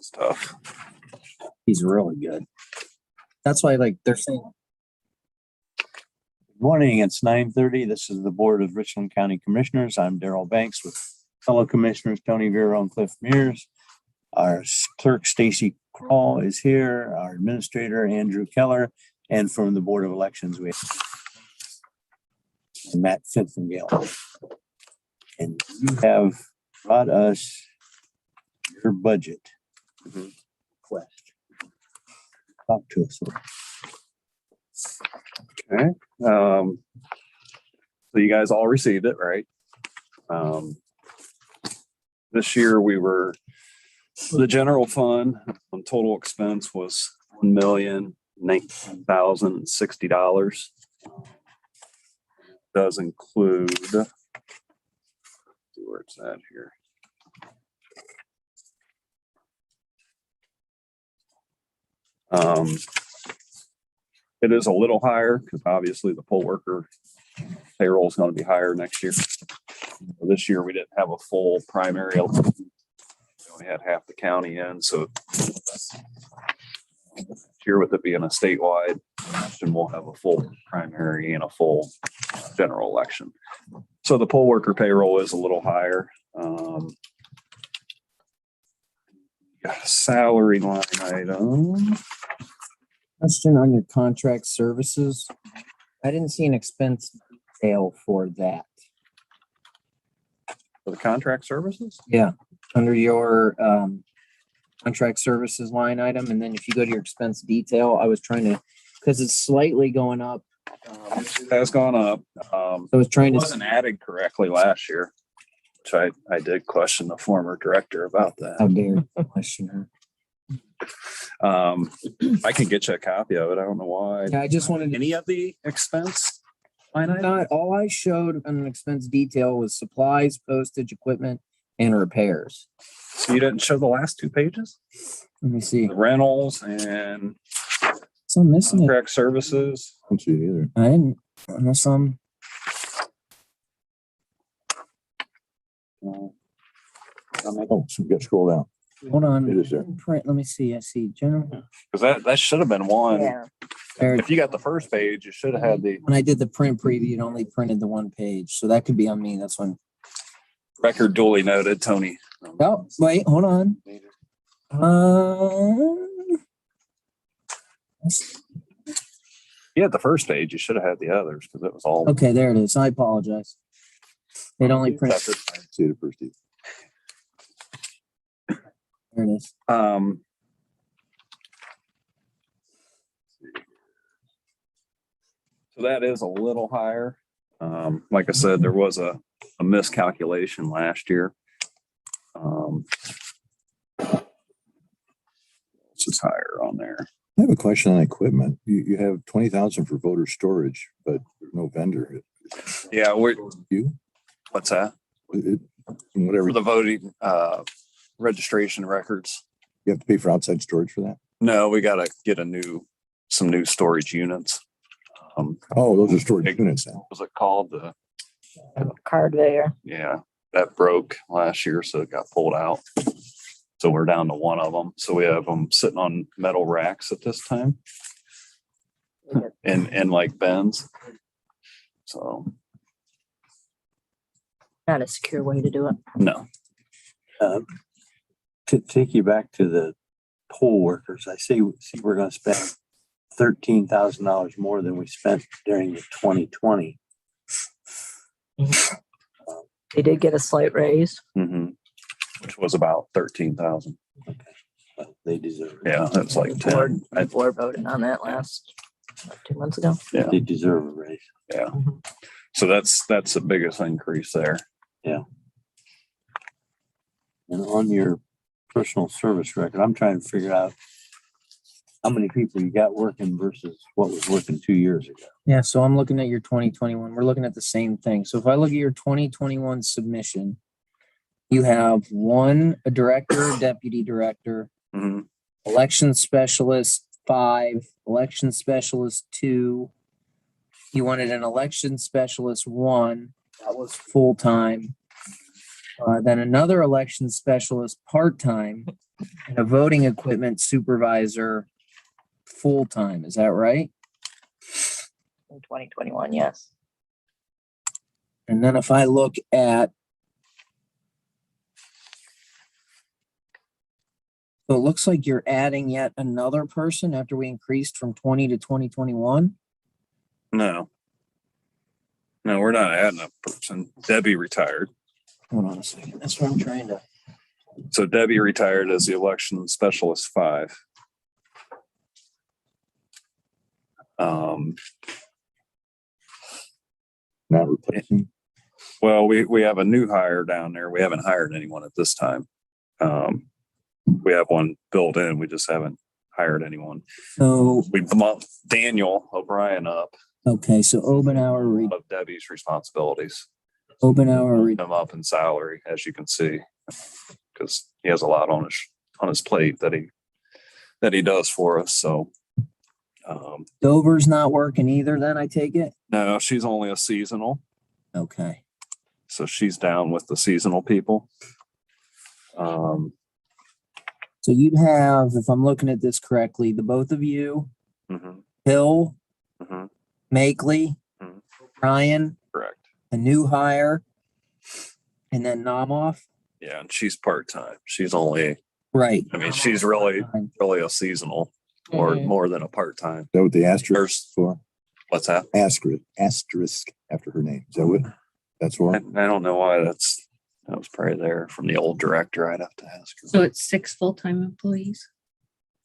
stuff. He's really good. That's why, like, they're saying, Good morning, it's 9:30. This is the Board of Richland County Commissioners. I'm Darrell Banks with fellow commissioners Tony Vero and Cliff Mears. Our clerk Stacy Crawl is here, our administrator Andrew Keller, and from the Board of Elections, we have Matt Finfengale. And you have brought us your budget request. Talk to us. Okay. So you guys all received it, right? This year the general fund total expense was $1,019,060. Does include, see where it's at here. It is a little higher because obviously the poll worker payroll is going to be higher next year. This year we didn't have a full primary. We only had half the county in, so here with it being a statewide election, we'll have a full primary and a full general election. So the poll worker payroll is a little higher. Got a salary line item. question on your contract services. I didn't see an expense detail for that. For the contract services? Yeah, under your contract services line item, and then if you go to your expense detail, I was trying to, because it's slightly going up. It has gone up. I was trying It to. wasn't added correctly last year, which I did question the former director about How that. dare you question her? I can get you a copy of it. I don't know why. Yeah, I just wanted to. Any of the expense line item? Not all I showed on an expense detail was supplies, postage, equipment, and repairs. So you didn't show the last two pages? Let me see. The rentals and So I'm missing it. contract services. I don't see it either. I didn't, unless I'm. Oh, so we got to scroll down. Hold on. It is there. Print. Let me see. I see general. Because that should have been one. There. If you got the first page, you should have had the When I did the print preview, it only printed the one page, so that could be on me. That's when. record duly noted, Tony. Oh, wait, hold on. You had the first page, you should have had the others because it was all. Okay, there it is. I apologize. It only prints. See it first. There it is. So that is a little higher. Like I said, there was a miscalculation last year. This is higher on there. I have a question on equipment. You have 20,000 for voter storage, but there's no vendor. Yeah, You, what's that? whatever, For the voting, registration records. you have to pay for outside storage for that? No, we gotta get some new storage units. Oh, those are storage units then. Was it called the, Card there. yeah, that broke last year, so it got pulled out. So we're down to one of them. So we have them sitting on metal racks at this time. In like bins. So, Not a secure way to do it. no. To take you back to the poll workers, I see we're going to spend $13,000 more than we spent during the 2020. They did get a slight raise. Which was about 13,000. They deserve it. Yeah, that's like The board, 10. the board voted on that last, 2 months ago. Yeah, They deserve a raise. yeah. So that's the biggest increase there. And on your personal service record, I'm trying to figure out how many people you got working versus what was working 2 years ago. Yeah, so I'm looking at your 2021. We're looking at the same thing. So if I look at your 2021 submission, you have a director, deputy director, Mhm. election specialist 5, election specialist 2. You wanted an election specialist 1. That was full time. Then another election specialist, part-time, and a voting equipment supervisor, full-time. Is that right? In 2021, yes. And then if I look at, so it looks like you're adding yet another person after we increased from 20 to 2021. No. No, we're not adding a person. Debbie retired. Hold on a second. That's what I'm trying to. So Debbie retired as the election specialist 5. Not replacing. Well, we have a new hire down there. We haven't hired anyone at this time. We have one built in. We just haven't hired anyone. So, We bumped Daniel O'Brien up okay, so Obenauer, of Debbie's responsibilities. Obenauer, Him up in salary, as you can see, because he has a lot on his plate that he does for us. So Dover's not working either, then I take it? no, she's only a seasonal. Okay. So she's down with the seasonal people. So you'd have, if I'm looking at this correctly, the both of you, Mhm, Hill, mhm, Makeley, Mhm. Ryan, correct. a new hire, and then Namoff. Yeah, and she's part-time. She's only, Right. I mean, she's really a seasonal or Mhm. more than a part-time. Is that what the asterisk There's- for? What's that? Asterisk after her name. Is that what that's for? I don't know why that was probably there from the old director. I'd have to ask her. So it's 6 full-time employees?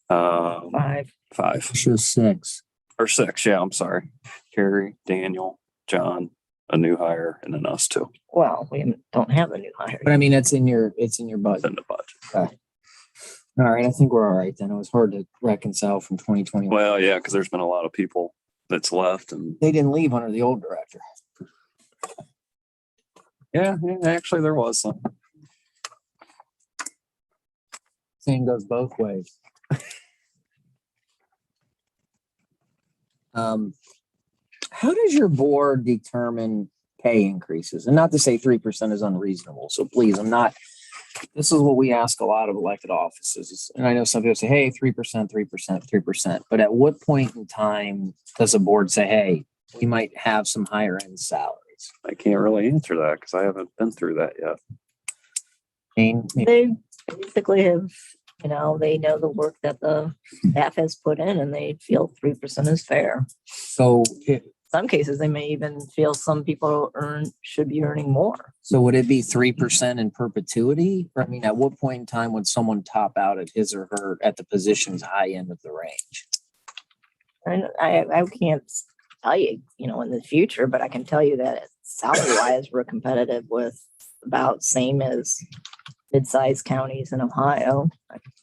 5. 5 Shows 6. or 6. Yeah, I'm sorry. Carrie, Daniel, John, a new hire, and then us 2 Well, we don't have a new hire. But I mean, it's in your in budget. the budget. All right, I think we're all right then. It was hard to reconcile from 2021. Well, yeah, because there's been a lot of people that's left, and They didn't leave under the old director. yeah, actually there was some. Same goes both ways. How does your board determine pay increases? And not to say 3% is unreasonable. So please, this is what we ask a lot of elected offices. And I know some people say, hey, 3%, 3%, 3%. But at what point in time does a board say, hey, we might have some higher end salaries? I can't really answer that because I haven't been through that yet. Jane, They basically have, they know the work that the staff has put in and they feel 3% is fair. so Some cases, they may even feel some people should be earning more. would it be 3% in perpetuity? Or, I mean, at what point in time would someone top out at his or her at the position's high end of the range? And I can't tell you, in the future, but I can tell you that salary wise, we're competitive with about same as mid-sized counties in Ohio.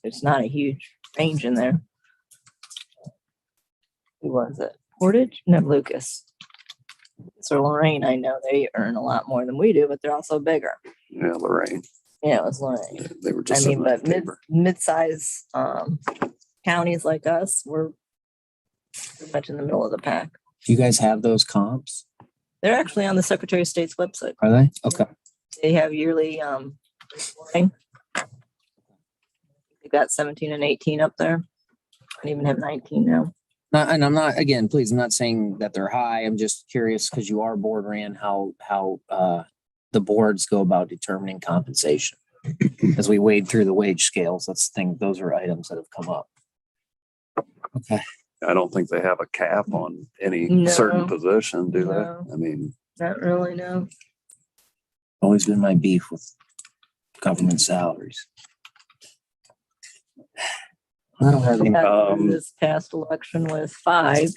There's not a huge range in there. Who was it? Portage? No, Lucas. So Lorraine, I know they earn a lot more than we do, but they're also bigger. Yeah, Lorraine. Yeah, it was Lorraine. They were I just. mean, sitting on but the paper. mid-size counties like us, we're pretty much in the middle of the pack. Do you guys have those comps? They're actually on the Secretary of State's website. Are they? Okay. They have yearly reporting. They've got 17 and 18 up there. I even have 19 now. And I'm not, again, please, I'm not saying that they're high. I'm just curious because you are board ran how the boards go about determining compensation. As we wade through the wage scales, those are items that have come up. Okay. I don't think they have a cap on any No. certain position, do No. they? I mean, Not really, no. Always been my beef with government salaries. I don't have any. This past election with 5,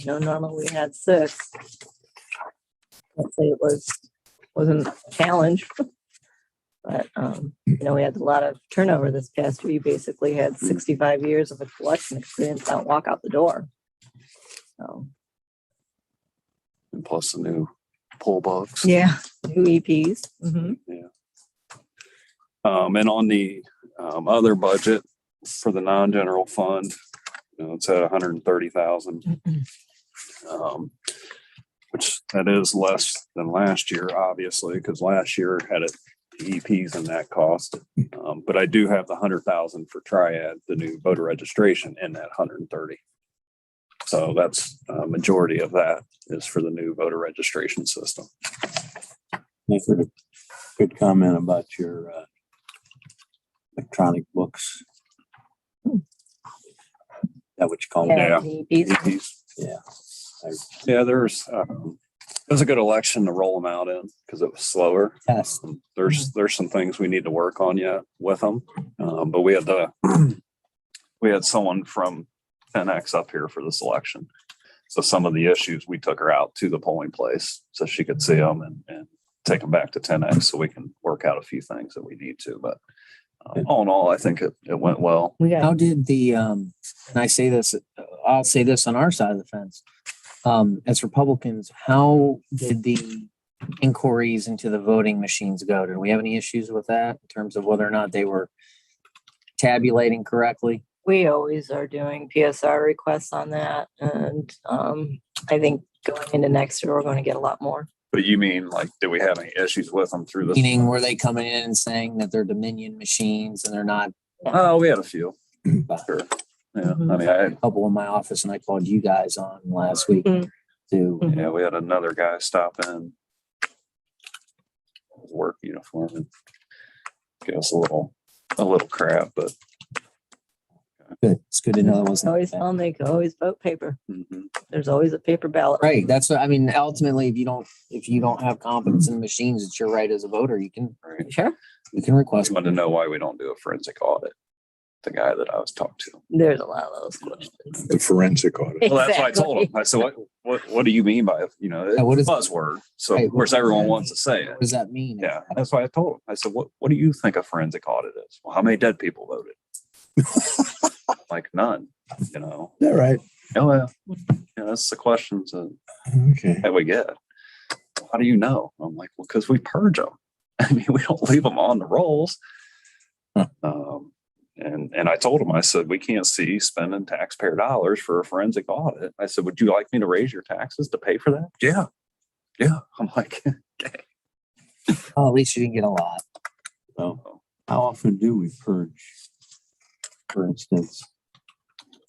normally we had 6. Let's say it wasn't a challenge. But, we had a lot of turnover this past year. You basically had 65 years of a collection experience, don't walk out the door. So, and plus the new poll books. yeah, new EPs. Mhm. And on the other budget for the non-general fund, it's at 130,000. Which that is less than last year, obviously, because last year had it the EPs and that cost. But I do have the 100,000 for Triad, the new voter registration, in that 130. So that's a majority of that is for the new voter registration system. I've heard a good comment about your electronic books. That what you call them? Yeah, Yeah. the EPs. EPs. Yeah. Yeah, it was a good election to roll them out in because it was slower. Test. There's some things we need to work on yet with them. But we had someone from 10X up here for this election. So some of the issues, we took her out to the polling place so she could see them and take them back to 10X so we can work out a few things that we need to. But all in all, I think it went well. We How got, did the, and I say this, I'll say this on our side of the fence. As Republicans, how did the inquiries into the voting machines go? Did we have any issues with that in terms of whether or not they were tabulating correctly? we always are doing PSR requests on that. And I think going into next year, we're going to get a lot more. But you mean like, did we have any issues with them through this? Meaning, were they coming in and saying that they're Dominion machines and they're not? Oh, we had a few. Sure. Yeah. I mean, A couple in my office, and I called you guys on last week Mhm. to. yeah, we had another guy stop in. Work uniform and give us a little crap, but Good. It's good to know it Always wasn't. tell them they can always vote paper. mhm. There's always a paper ballot. Right. That's what I mean. Ultimately, if you don't have confidence in the machines, it's your right as a voter. You can Sure. request. Just wanted to know why we don't do a forensic audit. The guy that I was talking to. There's a lot of those questions. The forensic audit. Well, that's what I told him. I said, what do you mean by, Yeah, what it's is- a buzzword. So Right, of course, everyone wants to say it. What does that mean? Yeah, that's why I told him. I said, what do you think a forensic audit is? Well, how many dead people voted? Like none, All right. Oh, yeah. Yeah, that's the questions Okay. that we get. How do you know? I'm like, well, because we purge them. I mean, we don't leave them on the rolls. Huh. And I told him, I said, we can't see spending taxpayer dollars for a forensic audit. I said, would you like me to raise your taxes to pay for that? Yeah. Yeah. I'm like, okay. Oh, at least you didn't get a lot. So how often do we purge? For instance,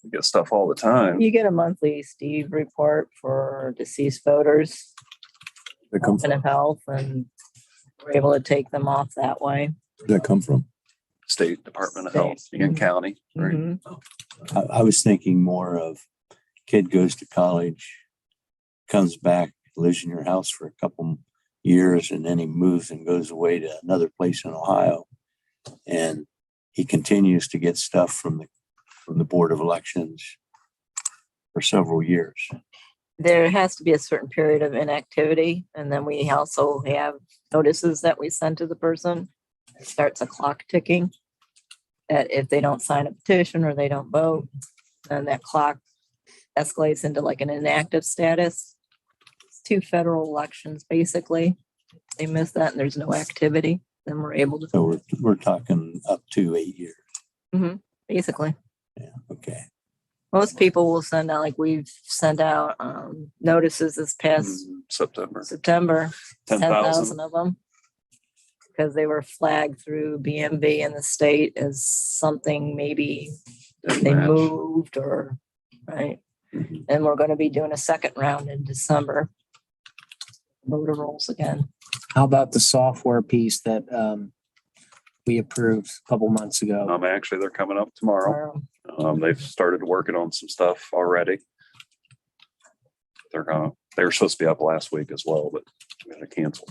We get stuff all the time. You get a monthly Steve report for deceased voters, That come from, Department of Health, and we're able to take them off that way. where'd that come from? State Department of Health, State. in county. Right? Mhm. I was thinking more of kid goes to college, comes back, lives in your house for a couple years, and then he moves and goes away to another place in Ohio. And he continues to get stuff from the Board of Elections for several years. There has to be a certain period of inactivity, and then we also have notices that we send to the person. It starts a clock ticking. That if they don't sign a petition or they don't vote, then that clock escalates into like an inactive status. It's 2 federal elections, basically. They miss that and there's no activity, then we're able to, So we're talking up to 8 years. basically. Yeah, okay. Most people will send out, like we've sent out notices this past September, September, 10,000 10,000. of them. Because they were flagged through BMV in the state as something maybe they Match. moved or, right? Mhm. And we're going to be doing a second round in December. Voter rolls again. How about the software piece that we approved a couple months ago? Actually, they're coming up tomorrow. They've started working on some stuff already. They were supposed to be up last week as well, but we had to cancel.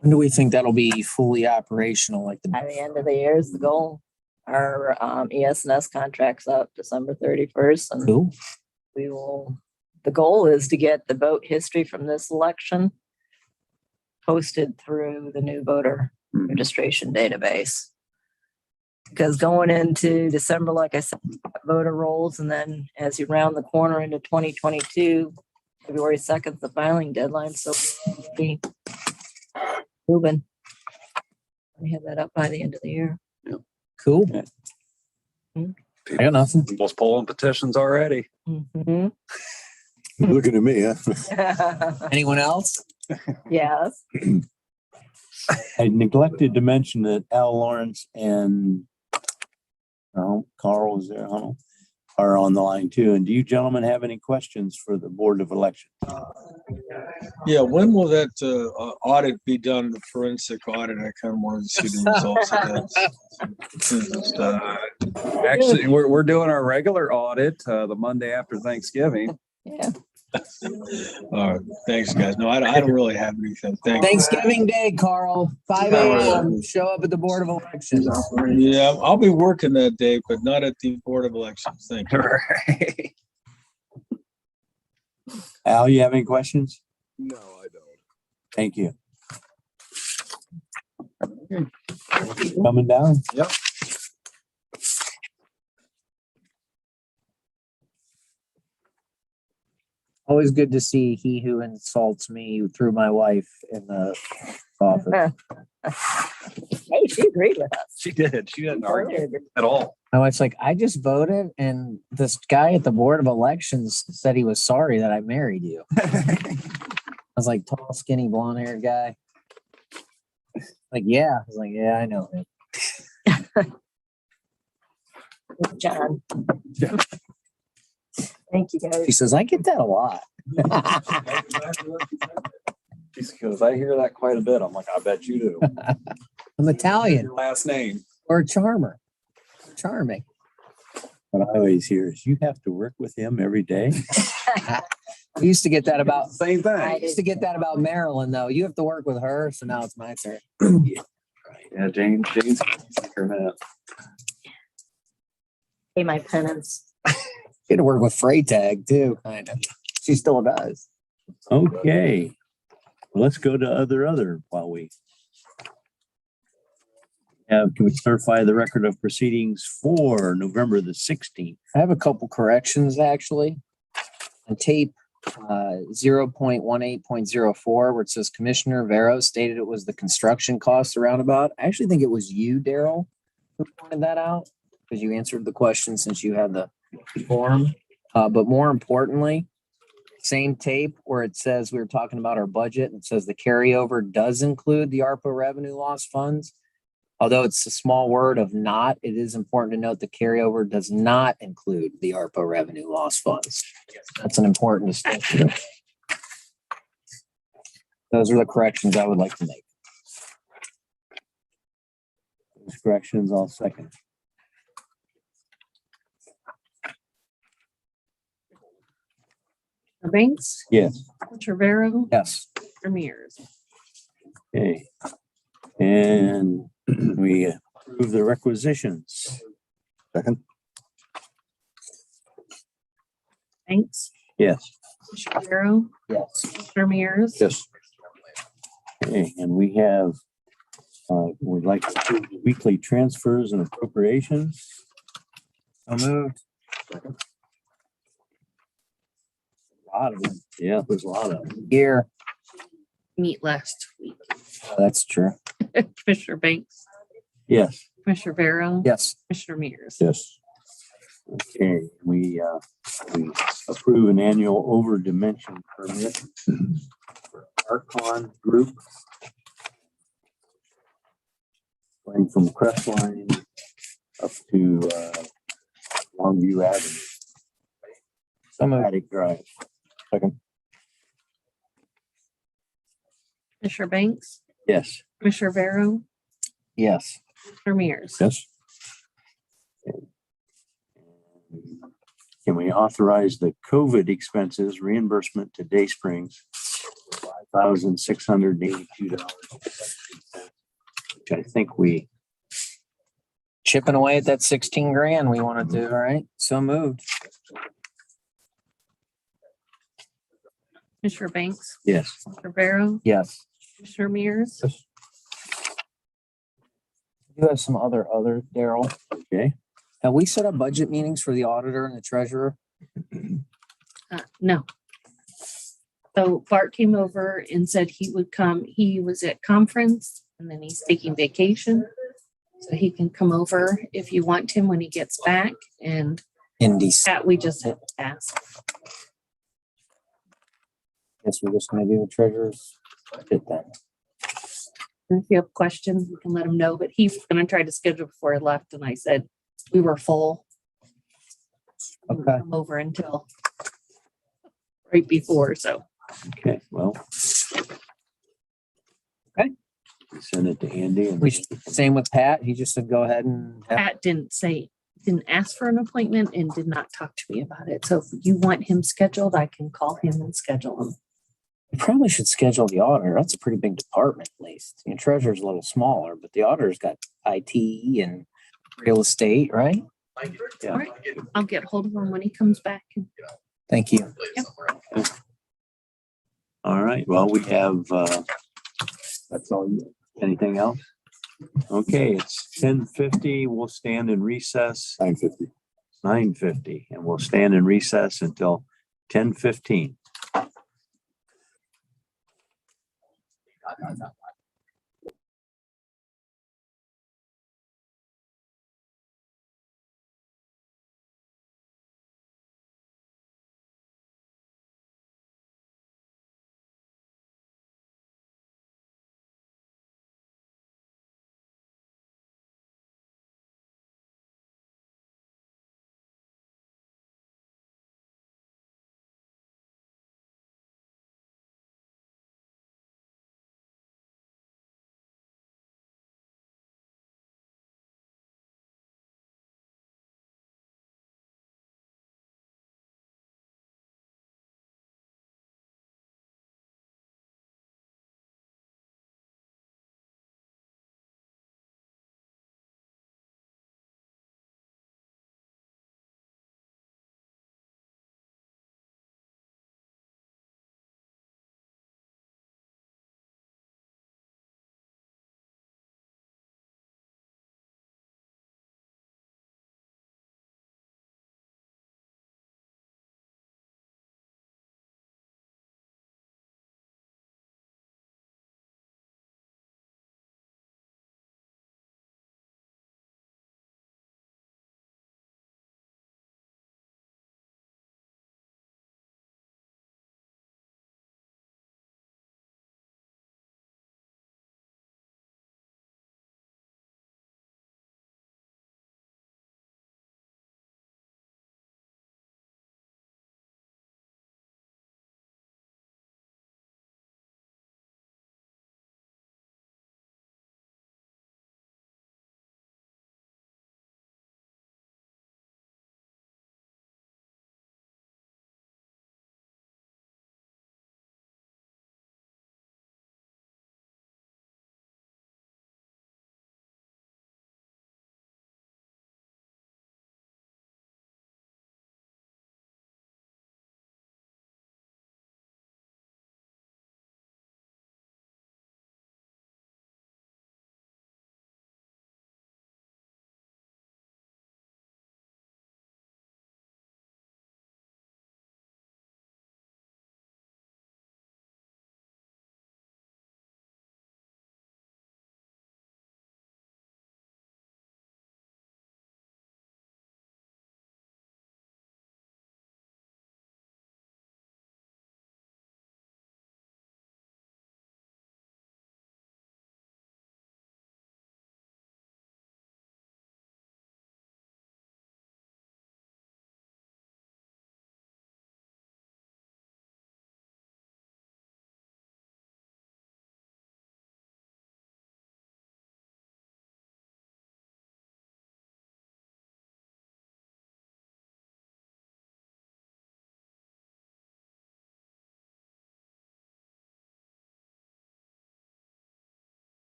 When do we think that'll be fully operational? Like By the end of the year is the goal. Our ES&S contract's up December 31st and Cool. we will, the goal is to get the vote history from this election posted through the new voter Mhm. registration database. Because going into December, like I said, voter rolls, and then as you round the corner into 2022, February 2nd, the filing deadline, so we'll be moving. We have that up by the end of the year. Cool. Yeah. I got nothing. People's polling petitions already. Mhm. Looking at me, huh? Anyone else? Yes. I neglected to mention that Al Lawrence and Carl is there, Hunnell, are on the line too. And do you gentlemen have any questions for the Board of Elections? Yeah, when will that audit be done, the forensic audit? I kind of wanted to see the results of that. Actually, we're doing our regular audit, the Monday after Thanksgiving. Yeah. All right, thanks, guys. No, I don't really have anything. Thank you. Thanksgiving Day, Carl, 5 a.m. Show up at the Board of Elections. Yeah, I'll be working that day, but not at the Board of Elections. Thank you. Right. Al, you have any questions? No, I don't. Thank you. Coming down? Yep. Always good to see he who insults me through my wife in the office. Hey, she agreed with us. She did. She didn't argue at all. My wife's like, I just voted, and this guy at the Board of Elections said he was sorry that I married you. I was like, tall, skinny, blonde haired guy. Like, yeah. I was like, yeah, I know him. John. Thank you, He guys. says, I get that a lot. She goes, I hear that quite a bit. I'm like, I bet you do. I'm Italian Your last name. or a charmer. Charming. What I always hear is you have to work with him every day. I used to get that about Same I thing. used to get that about Marilyn though. You have to work with her, so now it's my turn. Yeah, Jane's her minute. Pay my penance. Get to work with Freytag too, kind of. She still does. Okay. Well, let's go to other while we can we certify the record of proceedings for November the 16th? I have a couple corrections actually. On tape 0.18.04, where it says Commissioner Vero stated it was the construction cost roundabout. I actually think it was you, Daryl, who pointed that out because you answered the question since you had the form. But more importantly, same tape where it says we were talking about our budget and it says the carryover does include the ARPA revenue loss funds. Although it's a small word of not, it is important to note the carryover does not include the ARPA revenue loss funds. That's an important distinction. Those are the corrections I would like to make. Those corrections, I'll second. Banks, Yes. Trevero, Yes. Mears. Okay. And we approve the requisitions. Second? Banks, Yes. Trevero, Yes. Mears. Yes. Okay, and we have, we'd like to approve the weekly transfers and appropriations. So moved. A lot of them. Yeah, there's a lot of them. Here. Meet last week. That's true. Commissioner Banks, Yes. Commissioner Vero, Yes. Commissioner Mears. Yes. Okay, we approve an annual over dimension permit for Arcon Group. Going from Crestline up to Longview Avenue, So moved. Attic Drive. Second? Commissioner Banks, Yes. Commissioner Vero, Yes. Commissioner Mears. Yes. Can we authorize the COVID expenses reimbursement to Day Springs? $5,682. Which I think we, Chipping away at that 16 grand we want to do, all right? So moved. Commissioner Banks, yes. Commissioner Vero, Yes. Commissioner Mears. You have some other, Daryl. Okay. Have we set up budget meetings for the auditor and the treasurer? No. So Bart came over and said he would come. He was at conference and then he's taking vacation. So he can come over if you want him when he gets back. And In December. that we just had to ask. Guess we're just gonna do the treasurer's budget then. And if you have questions, we can let him know, but he's gonna try to schedule before I left and I said we were full. He wouldn't Okay. Come over until right before, so. Okay, well. Okay. Send it to Andy and. Same with Pat. He just said, go ahead and. Pat didn't ask for an appointment and did not talk to me about it. So if you want him scheduled, I can call him and schedule him. We probably should schedule the auditor. That's a pretty big department, at least. You know, treasurer's a little smaller, but the auditor's got IT and real estate, right? Yeah. All right. I'll get hold of him when he comes back. Thank you. All right, well, we have, that's all. Anything else? Okay, it's 10:50. We'll stand in recess, 9:50. 9:50, and we'll stand in recess until 10:15.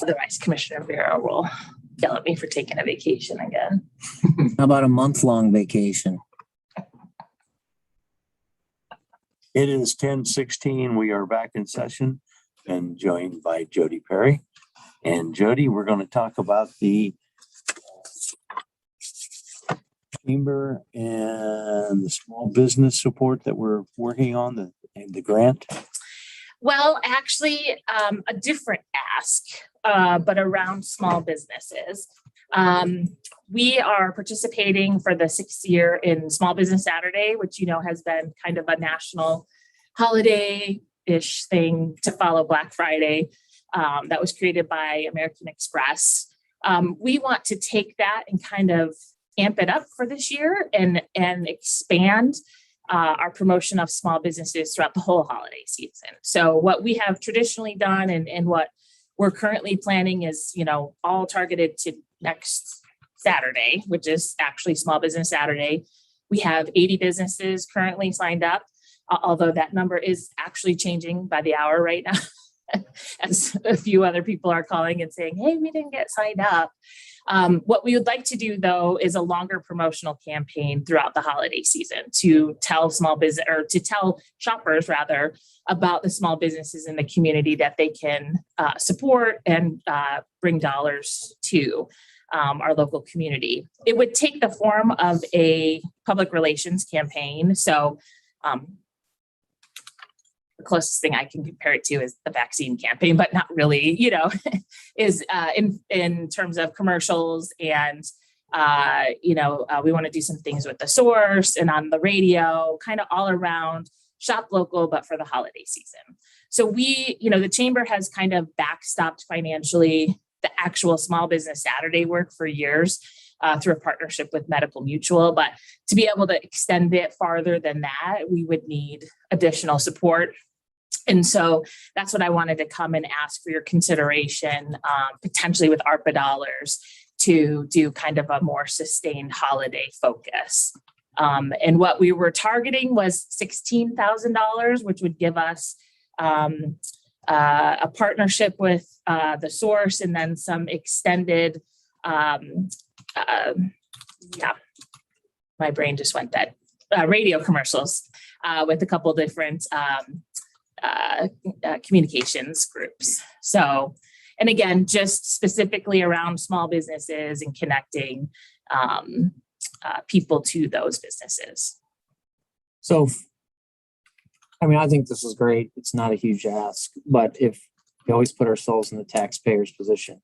Otherwise, Commissioner Vera will yell at me for taking a vacation again. How about a month-long vacation? It is 10:16. We are back in session and joined by Jody Perry. And Jody, we're going to talk about the chamber and the small business support that we're working on, the grant. Well, actually, a different ask, but around small businesses. We are participating for the 6th year in Small Business Saturday, which, you know, has been kind of a national holiday-ish thing to follow Black Friday. That was created by American Express. We want to take that and kind of amp it up for this year and expand our promotion of small businesses throughout the whole holiday season. So what we have traditionally done and what we're currently planning is, you know, all targeted to next Saturday, which is actually Small Business Saturday. We have 80 businesses currently signed up, although that number is actually changing by the hour right now, as a few other people are calling and saying, hey, we didn't get signed up. What we would like to do, though, is a longer promotional campaign throughout the holiday season to tell small business, or to tell shoppers rather, about the small businesses in the community that they can support and bring dollars to our local community. It would take the form of a public relations campaign. So the closest thing I can compare it to is the vaccine campaign, but not really, you know, is in terms of commercials and, we want to do some things with the source and on the radio, kind of all around shop local, but for the holiday season. So we, the chamber has kind of backstopped financially the actual Small Business Saturday work for years through a partnership with Medical Mutual. But to be able to extend it farther than that, we would need additional support. And so that's what I wanted to come and ask for your consideration, potentially with ARPA dollars, to do kind of a more sustained holiday focus. And what we were targeting was $16,000, which would give us a partnership with the source and then some extended, my brain just went dead, radio commercials with a couple different communications groups. So, and again, just specifically around small businesses and connecting people to those businesses. So, I think this is great. It's not a huge ask, but if we always put ourselves in the taxpayer's position,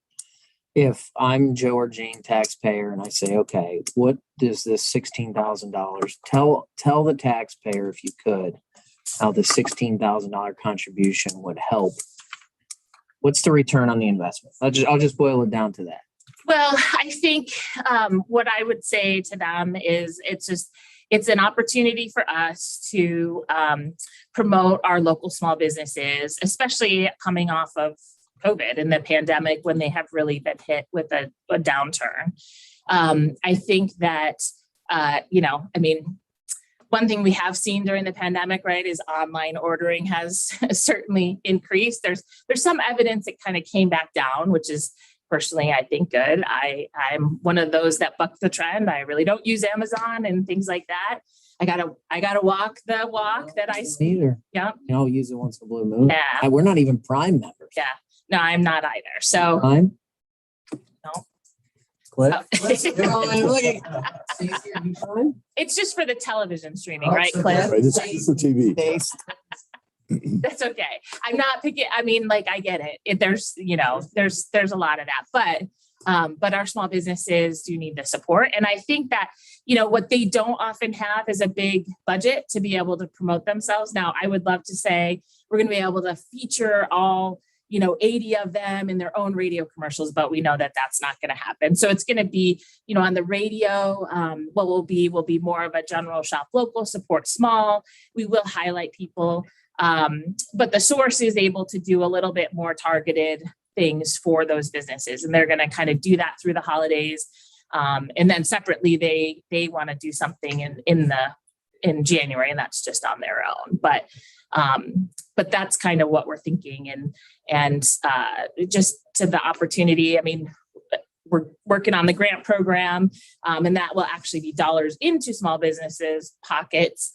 if I'm Joe or Jane taxpayer and I say, okay, what does this $16,000 tell the taxpayer, if you could, how the $16,000 contribution would help? What's the return on the investment? I'll just boil it down to that. Well, I think what I would say to them is it's an opportunity for us to promote our local small businesses, especially coming off of COVID and the pandemic when they have really been hit with a downturn. I think that, one thing we have seen during the pandemic, right, is online ordering has certainly increased. There's some evidence it kind of came back down, which is personally, I think, good. I'm one of those that bucked the trend. I really don't use Amazon and things like that. I gotta walk the walk that I see. Neither. Yeah. I'll use it once in a blue moon. Yeah. We're not even Prime members. Yeah. No, I'm not either. So Prime? No. Cliff? Oh. It's just for the television streaming, right, Cliff? Right, this is for TV. That's okay. I'm not picking. I get it. There's a lot of that, but our small businesses do need the support. And I think that, what they don't often have is a big budget to be able to promote themselves. Now, I would love to say we're going to be able to feature all, 80 of them in their own radio commercials, but we know that that's not going to happen. So it's going to be, on the radio, what will be more of a general shop local, support small. We will highlight people. But the source is able to do a little bit more targeted things for those businesses. And they're going to kind of do that through the holidays. And then separately, they want to do something in the in January, and that's just on their own. But that's kind of what we're thinking, and just to the opportunity. I mean, we're working on the grant program, and that will actually be dollars into small businesses pockets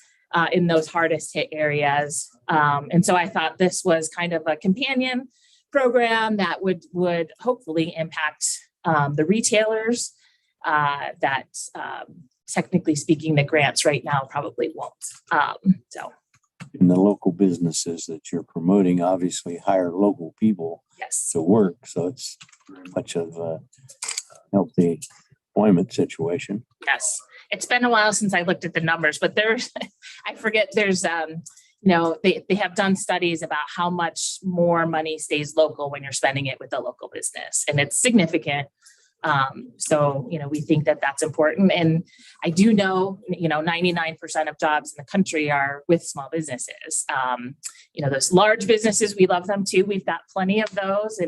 in those hardest hit areas. And so I thought this was kind of a companion program that would hopefully impact the retailers that technically speaking, the grants right now probably won't. So And the local businesses that you're promoting obviously hire local people yes, to work. So it's very much of a healthy employment situation. yes. It's been a while since I looked at the numbers, but I forget there's, they have done studies about how much more money stays local when you're spending it with a local business, and it's significant. So, we think that that's important. And I do know, 99% of jobs in the country are with small businesses. Those large businesses, we love them too. We've got plenty of those.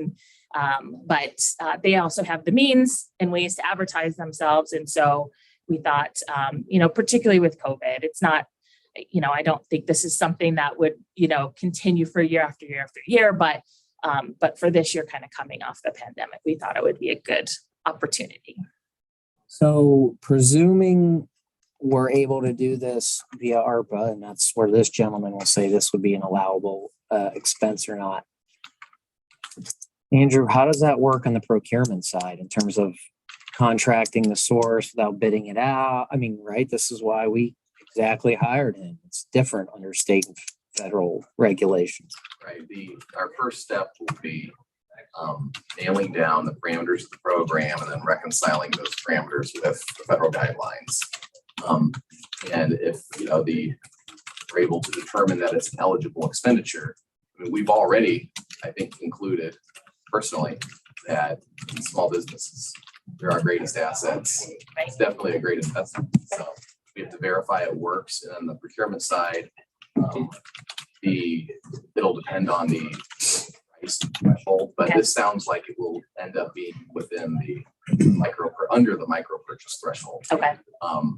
But they also have the means and ways to advertise themselves. And so we thought, particularly with COVID, it's not, I don't think this is something that would, continue for year after year after year, but for this year, kind of coming off the pandemic, we thought it would be a good opportunity. So presuming we're able to do this via ARPA, and that's where this gentleman will say this would be an allowable expense or not. Andrew, how does that work on the procurement side in terms of contracting the source without bidding it out? I mean, right, this is why we exactly hired him. It's different under state and federal regulations. Right, our first step will be nailing down the parameters of the program and then reconciling those parameters with the federal guidelines. And if, we're able to determine that it's an eligible expenditure, I mean, we've already, I think, concluded personally that small businesses, they're our greatest assets. It's definitely a great investment. So we have to verify it works. And on the procurement side, it'll depend on the price threshold, but this sounds like it will end up being within the under the micro purchase threshold. Okay.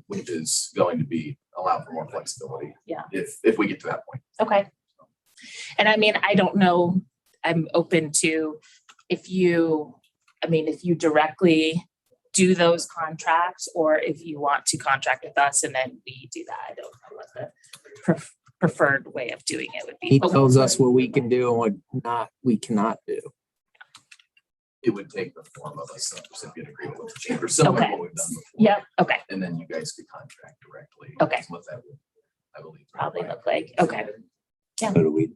Which is going to be allow for more flexibility. Yeah. If we get to that point. Okay. And I mean, I don't know, I'm open to if you directly do those contracts, or if you want to contract with us and then we do that. I don't know what the preferred way of doing it would be. He tells us what we can do and what we cannot do. It would take the form of a subrecipient agreement with the chamber, similar to what we've done before. Yep. Okay. And then you guys could contract directly. Okay. That's what that would, I believe. Probably look like. Okay. So do we?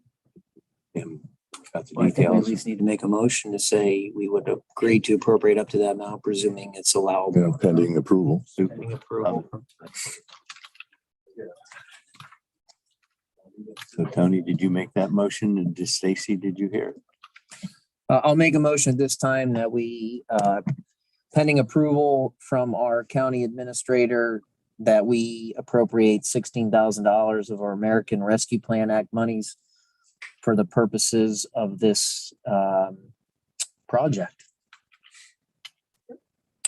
Got the Well, I think we at details. least need to make a motion to say we would agree to appropriate up to that amount, presuming it's allowable. Pending approval. Pending approval. So Tony, did you make that motion? And did Stacy, did you hear? I'll make a motion at this time that we, pending approval from our county administrator, that we appropriate $16,000 of our American Rescue Plan Act monies for the purposes of this project.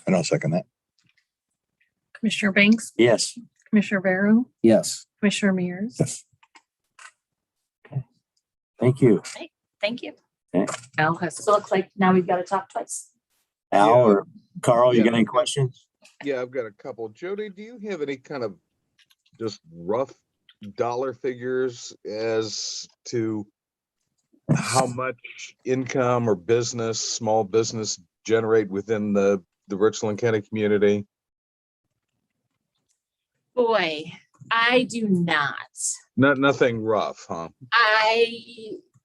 And I'll second that. Commissioner Banks, Yes. Commissioner Barrow, Yes. Commissioner Mears. Yes. Thank you. Thank you. Okay. Al has, so it looks like now we've got to talk twice. Al or Carl, you Yeah. got any questions? Yeah, I've got a couple. Jody, do you have any kind of just rough dollar figures as to how much income or business, small business generate within the Richland County community? Boy, I do not. Nothing rough, huh?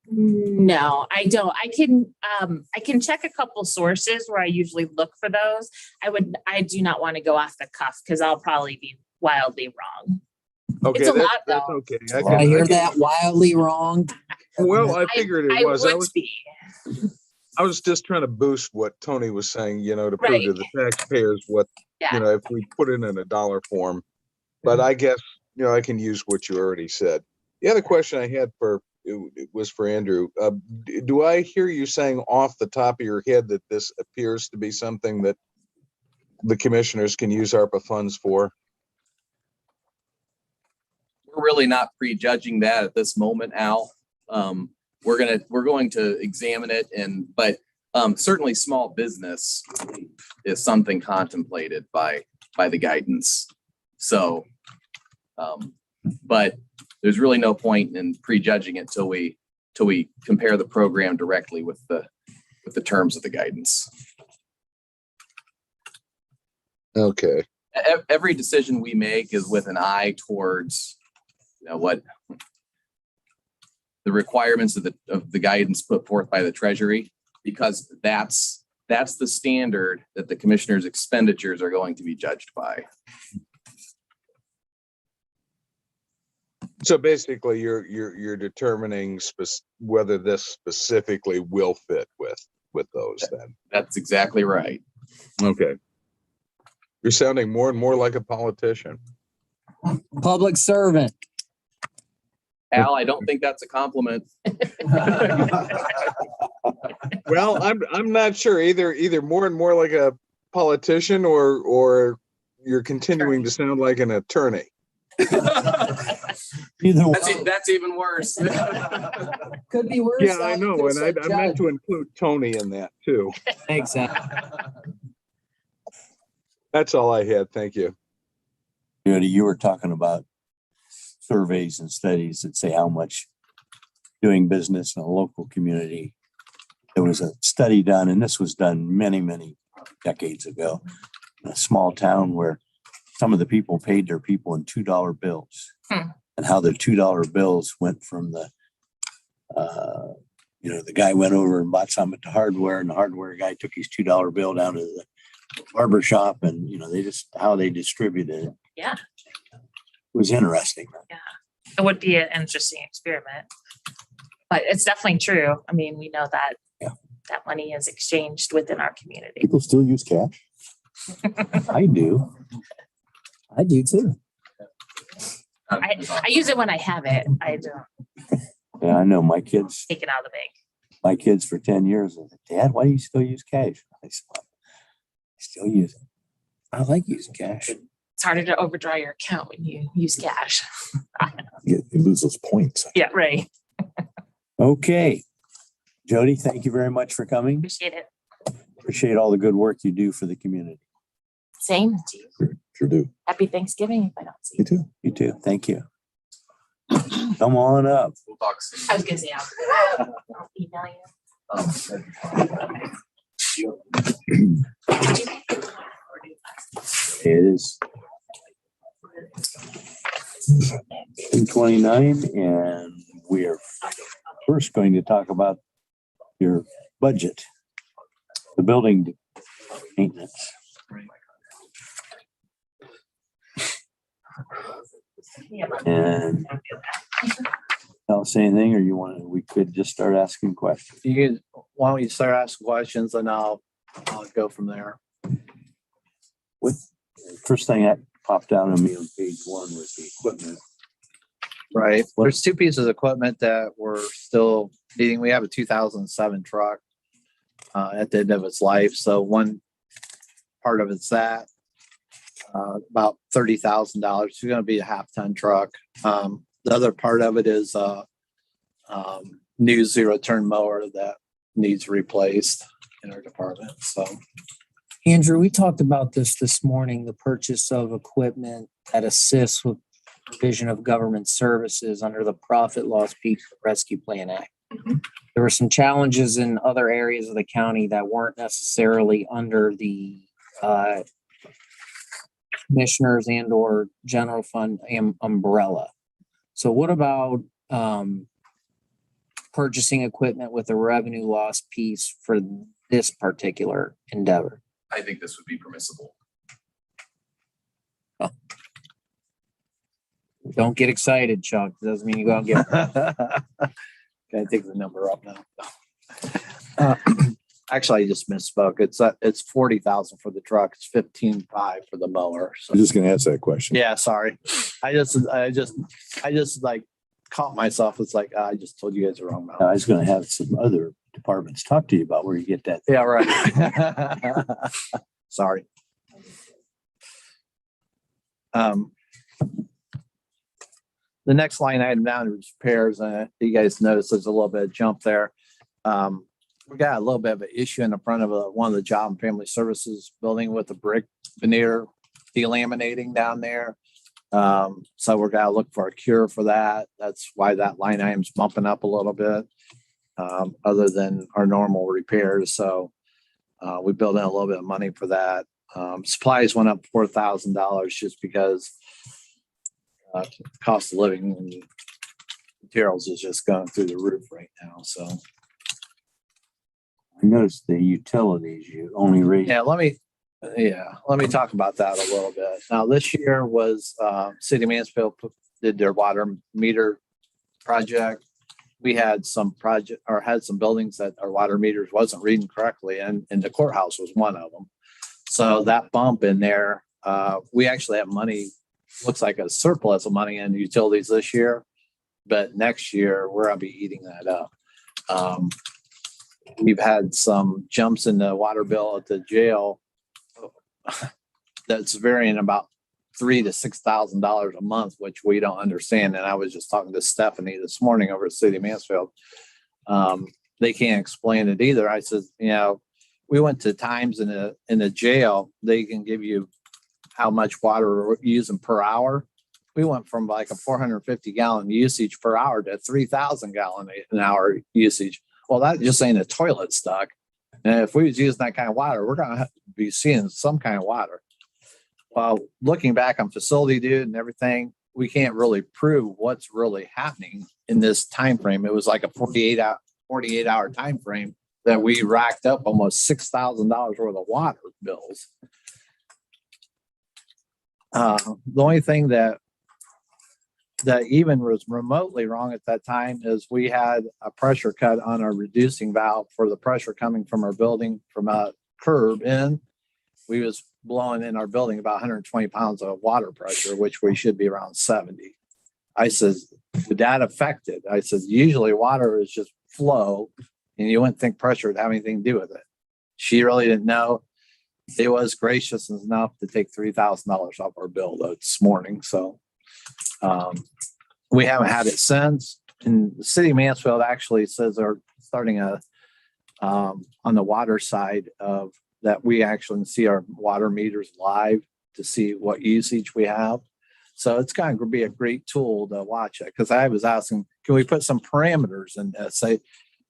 No, I don't. I can check a couple sources where I usually look for those. I do not want to go off the cuff because I'll probably be wildly wrong. Okay, It's a that's, lot, that's though. okay. I hear that wildly wrong. Well, I figured I it was. would be. I was just trying to boost what Tony was saying, to prove Right. to the taxpayers what, Yeah. if we put it in a dollar form. But I guess, I can use what you already said. The other question I had it was for Andrew. Do I hear you saying off the top of your head that this appears to be something that the commissioners can use ARPA funds for? We're really not prejudging that at this moment, Al. We're going to examine it but certainly small business is something contemplated by the guidance. So, but there's really no point in prejudging it till we compare the program directly with the terms of the guidance. Okay. Every decision we make is with an eye towards, what the requirements of the guidance put forth by the Treasury, because that's the standard that the commissioner's expenditures are going to be judged by. So basically, you're determining whether this specifically will fit with those then. That's exactly right. Okay. You're sounding more and more like a politician. Public servant. Al, I don't think that's a compliment. Well, I'm not sure either more and more like a politician or you're continuing to sound like an attorney. Either way. That's even worse. Could be worse. Yeah, I know. And I meant to include Tony in that too. Exactly. That's all I had. Thank you. Jody, you were talking about surveys and studies that say how much doing business in a local community. There was a study done, and this was done many, many decades ago, in a small town where some of the people paid their people in $2 bills. And how the $2 bills went from the guy went over and bought some at the hardware, and the hardware guy took his $2 bill down to the barber shop, and how they distributed it. Yeah. It was interesting. It would be an interesting experiment. But it's definitely true. I mean, we know that that money is exchanged within our community. People still use cash. I do. I do too. I use it when I have it. I don't Yeah, I know my kids. take it out of the bank. My kids for 10 years. I said, Dad, why do you still use cash? I said, I still use it. I like using cash. It's harder to overdraw your account when you use cash. You lose those points. Yeah, right. Okay. Jody, thank you very much for coming. Appreciate it. Appreciate all the good work you do for the community. Same to you. Sure do. Happy Thanksgiving if I don't see You you. too. You too. Thank you. Come on up. We'll talk soon. I was gonna say I'll email It is 2:29, and we are first going to talk about your budget, the building maintenance. And I'll say anything, or we could just start asking questions. Why don't you start asking questions and I'll go from there. First thing that popped out on me on page 1 was the equipment. Right. There's two pieces of equipment that we're still needing. We have a 2007 truck at the end of its life. So one part of it's that about $30,000. It's going to be a half-ton truck. The other part of it is new zero-turn mower that needs replaced in our department. So. Andrew, we talked about this morning, the purchase of equipment that assists with provision of government services under the Profit Loss Peak Rescue Plan Act. There were some challenges in other areas of the county that weren't necessarily under the commissioners and or general fund umbrella. So what about purchasing equipment with a revenue loss piece for this particular endeavor? I think this would be permissible. Don't get excited, Chuck. Doesn't mean you go and get. Can I take the number up now? Actually, I just misspoke. It's 40,000 for the truck. It's 15,500 for the mower. So I'm just going to ask that question. yeah, sorry. I just like caught myself. It's like I just told you guys the wrong I amount. was going to have some other departments talk to you about where you get that. Yeah, right. Sorry. The next line item down is repairs. You guys notice there's a little bit of jump there. We got a little bit of an issue in the front of one of the Job and Family Services building with the brick veneer delaminating down there. So we're gonna look for a cure for that. That's why that line item's bumping up a little bit, other than our normal repairs. So we built in a little bit of money for that. Supplies went up $4,000 just because cost of living and materials is just going through the roof right now. So I noticed the utilities, you only raised. let me talk about that a little bit. Now, this year was City of Mansfield did their water meter project. We had some buildings that our water meters wasn't reading correctly, and the courthouse was one of them. So that bump in there, we actually have money, looks like a surplus of money in utilities this year, but next year we're gonna be eating that up. We've had some jumps in the water bill at the jail that's varying about $3,000 to $6,000 a month, which we don't understand. And I was just talking to Stephanie this morning over at City of Mansfield. They can't explain it either. I said, we went to times in the jail, they can give you how much water we're using per hour. We went from like a 450 gallon usage per hour to 3,000 gallon an hour usage. Well, that just ain't a toilet stuck. And if we was using that kind of water, we're going to be seeing some kind of water. Well, looking back on facility dude and everything, we can't really prove what's really happening in this time frame. It was like a 48 hour time frame that we racked up almost $6,000 worth of water bills. The only thing that even was remotely wrong at that time is we had a pressure cut on our reducing valve for the pressure coming from our building from a curb in. We was blowing in our building about 120 pounds of water pressure, which we should be around 70. I says, would that affect it? I said, usually water is just flow and you wouldn't think pressure would have anything to do with it. She really didn't know. It was gracious enough to take $3,000 off our bill though this morning. So we haven't had it since. And the City of Mansfield actually says they're starting on the water side of that. We actually see our water meters live to see what usage we have. So it's going to be a great tool to watch it. Cause I was asking, can we put some parameters in that say,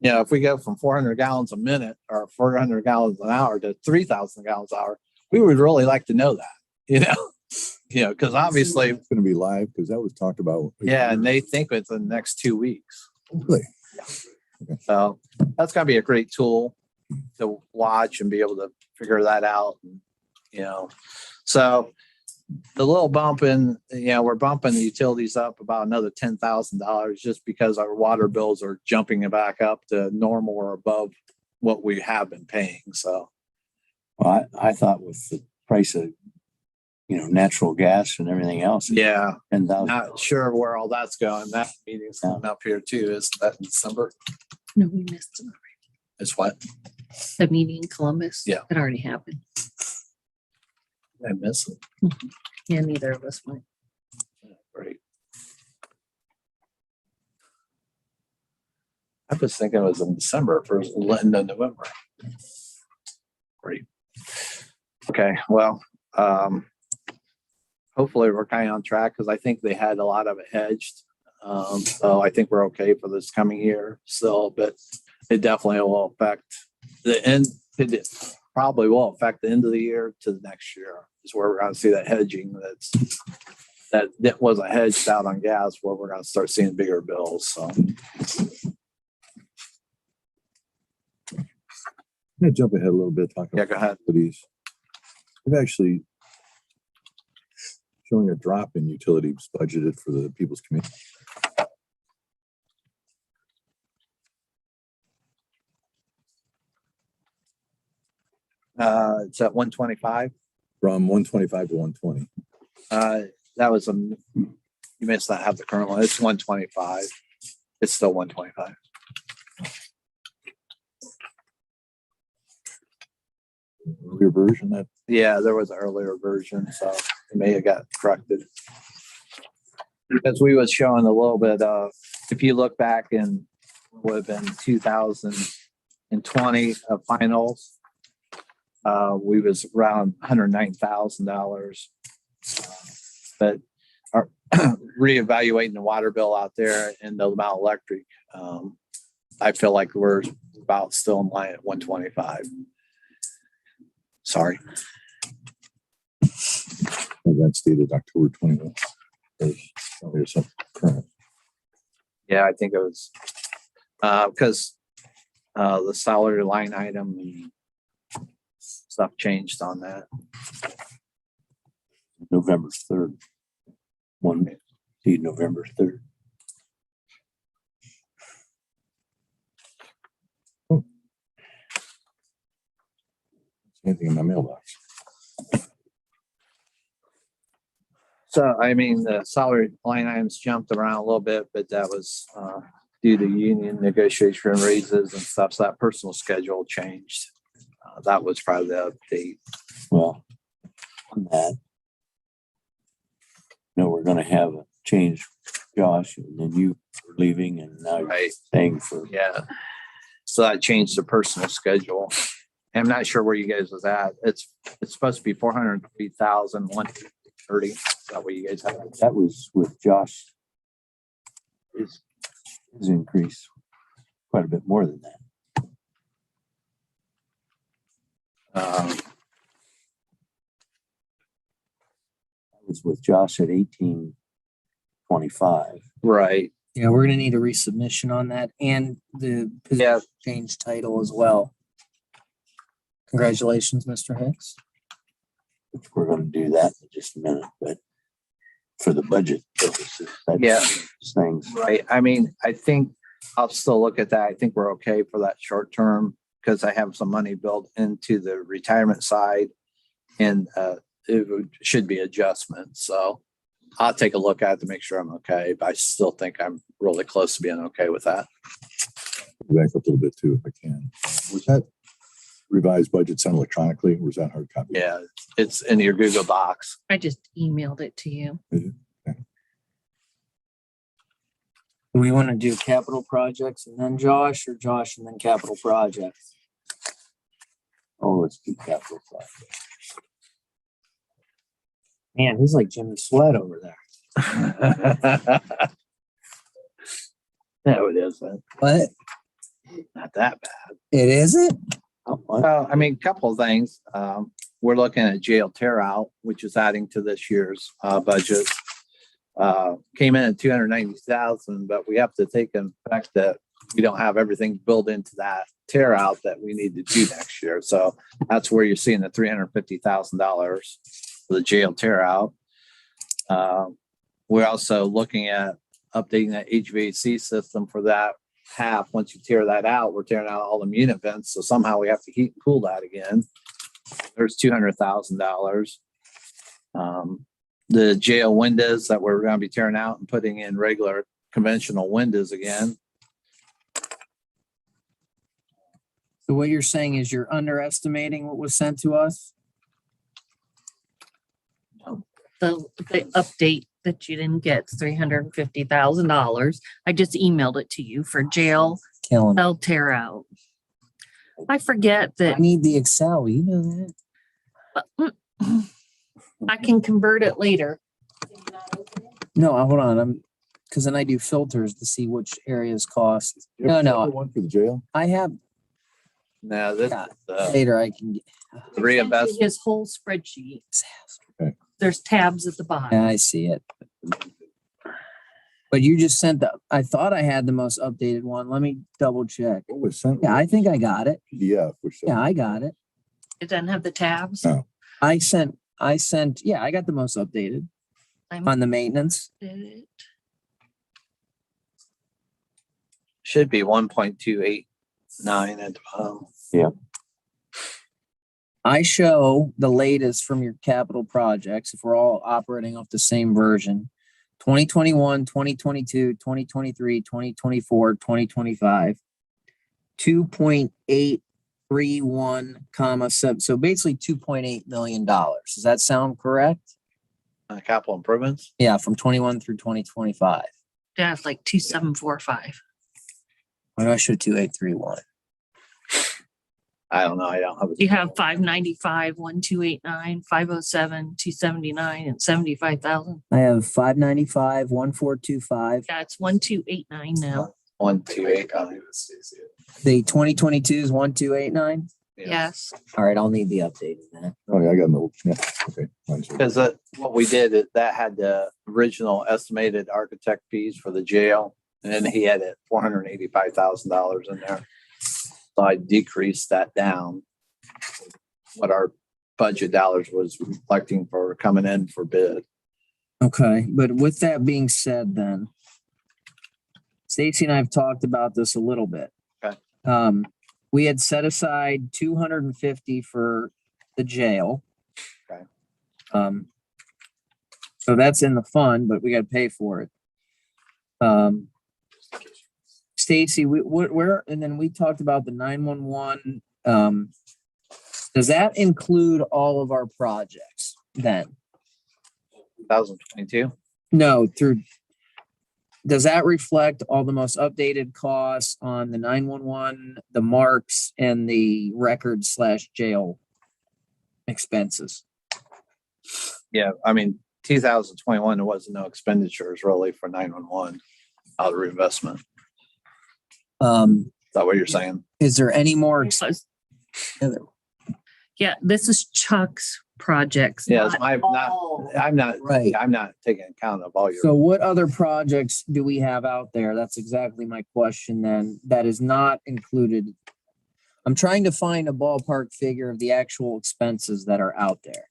if we go from 400 gallons a minute or 400 gallons an hour to 3,000 gallons an hour, we would really like to know that, because obviously It's going to be live because that was talked about. yeah, and they think it's the next 2 weeks. Really? So that's gonna be a great tool to watch and be able to figure that out. So the little bump in, we're bumping the utilities up about another $10,000 just because our water bills are jumping back up to normal or above what we have been paying. So Well, I thought with the price of, natural gas and everything else. yeah, $10,000. not sure where all that's going. That meeting's coming up here too. Is that in December? No, we missed it. It's what? The meeting in Columbus. Yeah. It already happened. I miss it. Yeah, neither of us went. Great. I was thinking it was in December for end of November. Great. Okay, well, hopefully we're kind of on track because I think they had a lot of it hedged. So I think we're okay for this coming year still, but it definitely will affect the end. It probably will affect the end of the year to the next year is where we're going to see that hedging that wasn't hedged out on gas where we're going to start seeing bigger bills. So I'm going to jump ahead a little bit. Talking yeah, go ahead. utilities. We've actually showing a drop in utilities budgeted for the people's community. It's at 125. From 125 to 120. That was you must not have the current one. It's 125. It's still 125. Earlier version that Yeah, there was an earlier version, so it may have got corrected. Because we was showing a little bit of, if you look back in, would have been 2020 finals. We was around $109,000. But our reevaluating the water bill out there and the amount of electric, I feel like we're about still in line at 125. Sorry. That's dated October 21. There's some current. Yeah, I think it was because the salary line item and stuff changed on that. November 3rd. November 3rd. Anything in my mailbox? So, I mean, the salary line items jumped around a little bit, but that was due to union negotiation raises and stuff. So that personal schedule changed. That was probably the update. Well, on that, we're gonna have a change, Josh, and then you were leaving and now you're Right. staying for. Yeah. So that changed the personal schedule. I'm not sure where you guys was at. It's supposed to be 403,000, 130. Is that what you guys have? That was with Josh. His increase quite a bit more than that. That was with Josh at 1825. Right. Yeah, we're gonna need a resubmission on that and the Yeah. position change title as well. Congratulations, Mr. Hicks. Which we're gonna do that in just a minute, but for the budget purposes, that Yeah. changes things. Right. I mean, I think I'll still look at that. I think we're okay for that short term because I have some money built into the retirement side and should be adjustments. So I'll take a look at it to make sure I'm okay, but I still think I'm really close to being okay with that. Back up a little bit too, if I can. Was that revised budget sent electronically? Or was that hard copy? Yeah, it's in your Google Docs. I just emailed it to you. Do we want to do capital projects and then Josh, or Josh and then capital projects? Oh, let's do capital projects. Man, he's like Jimmy Sweat over there. No, it isn't. What? Not that bad. It isn't? Well, I mean, a couple of things. We're looking at jail tear out, which is adding to this year's budget. Came in at 290,000, but we have to take in fact that we don't have everything built into that tear out that we need to do next year. So that's where you're seeing the $350,000 for the jail tear out. We're also looking at updating that HVAC system for that half. Once you tear that out, we're tearing out all the unit vents. So somehow we have to heat and cool that again. There's $200,000. The jail windows that we're going to be tearing out and putting in regular conventional windows again. So what you're saying is you're underestimating what was sent to us? The update that you didn't get, $350,000. I just emailed it to you for jail. Killing me. They'll tear out. I forget I that need the Excel, you know that. I can convert it later. No, hold on, because then I do filters to see which areas cost. You have a No, separate one for the jail? I have, Now this Yeah. is later I can get. reinvestment. His whole spreadsheet. Okay. There's tabs at the bottom. Yeah, I see it. But you just sent I thought I had the most updated one. Let me double check. What was sent? Yeah, I think I got it. PDF, which. Yeah, I got it. It doesn't have the tabs. No. I sent, yeah, I got the most updated I'm on the maintenance. it. Should be 1.289 at the bottom. I show the latest from your capital projects, if we're all operating off the same version. 2021, 2022, 2023, 2024, 2025. 2.831 comma 7. So basically $2.8 million. Does that sound correct? capital improvements. Yeah, from 21 through 2025. Yeah, it's like 2745. I know I should 2831. I don't know. I don't have. You have 595, 1289, 507, 279, and 75,000. I have 595, 1425. Yeah, it's 1289 now. 1289. The 2022 is 1289. Yes. All right, I'll need the update of that. Oh, yeah, I got no, yeah, okay. Mine's- Because what we did is that had the original estimated architect fees for the jail, and then he had it $485,000 in there. So I decreased that down. What our budget dollars was reflecting for coming in for bid. Okay, but with that being said, then Stacy and I have talked about this a little bit. Okay. We had set aside 250 for the jail. Okay. So that's in the fund, but we got to pay for it. Stacy, where, and then we talked about the 911. Does that include all of our projects then? 2022. No, does that reflect all the most updated costs on the 911, the marks, and the record/jail expenses? Yeah, I mean, 2021, there wasn't no expenditures really for 911 out of reinvestment. Is that what you're saying? Is there any more? Yeah, this is Chuck's projects. Yes, not all. I'm not Right. taking account of all your. So what other projects do we have out there? That's exactly my question then. That is not included. I'm trying to find a ballpark figure of the actual expenses that are out there.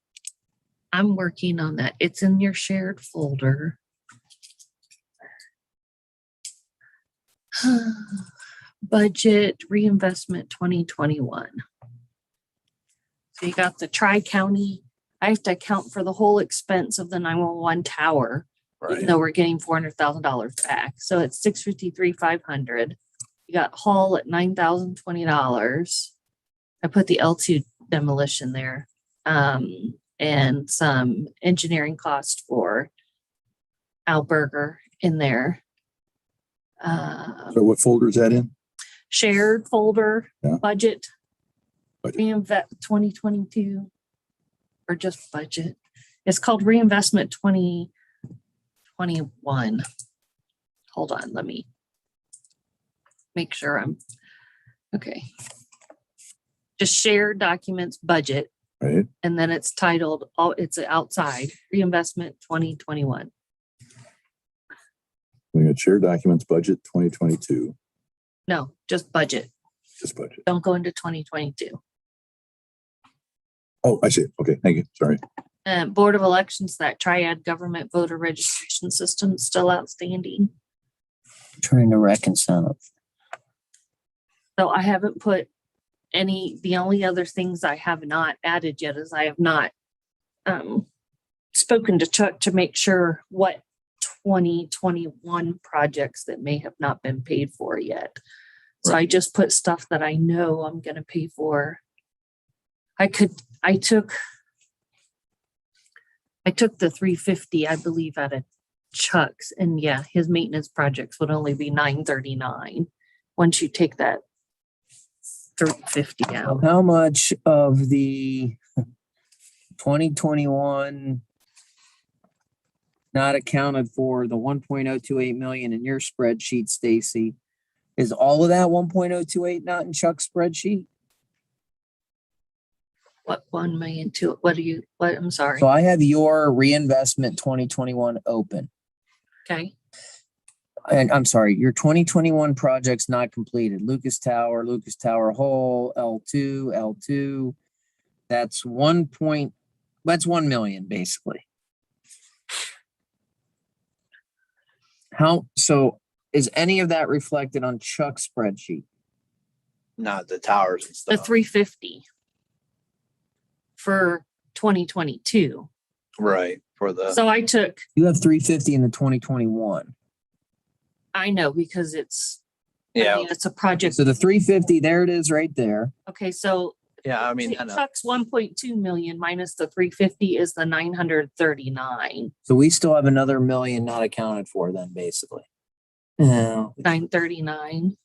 I'm working on that. It's in your shared folder. Budget reinvestment 2021. So you got the Tri-County. I have to account for the whole expense of the 911 tower, even Right. though we're getting $400,000 back. So it's $653,500. You got Hall at $9,020. I put the L2 demolition there. And some engineering cost for Alberger in there. So what folder is that in? Shared folder, Yeah. budget, Budget. reinvest 2022, or just budget. It's called reinvestment 2021. Hold on, let me make sure I'm, okay. Just shared documents, budget, Right? and then it's titled, oh, it's outside, reinvestment 2021. We got shared documents, budget 2022, No, just budget. just budget. Don't go into 2022. Oh, I see. Okay, thank you. Sorry. Board of Elections, that triad government voter registration system is still outstanding. Trying to reconcile. So I haven't put the only other things I have not added yet is I have not spoken to Chuck to make sure what 2021 projects that may have not been paid for yet. So I just put stuff that I know I'm going to pay for. I took the 350, I believe, out of Chuck's, and yeah, his maintenance projects would only be 939 once you take that 350 out. How much of the 2021 not accounted for, the 1.028 million in your spreadsheet, Stacy? Is all of that 1.028 not in Chuck's spreadsheet? What 1 million to, I'm sorry. So I have your reinvestment 2021 open. Okay, And I'm sorry, your 2021 projects not completed. Lucas Tower Hall, L2. That's 1 million basically. So is any of that reflected on Chuck's spreadsheet? Not the towers and the stuff. 350 for 2022. Right. For the, So I took, You have 350 in the 2021. I know because it's, yeah, it's a project. So the 350, there it is right there. Okay, so Yeah, I mean, I know. Chuck's 1.2 million minus the 350 is the 939. So we still have another million not accounted for then, basically. No, 939.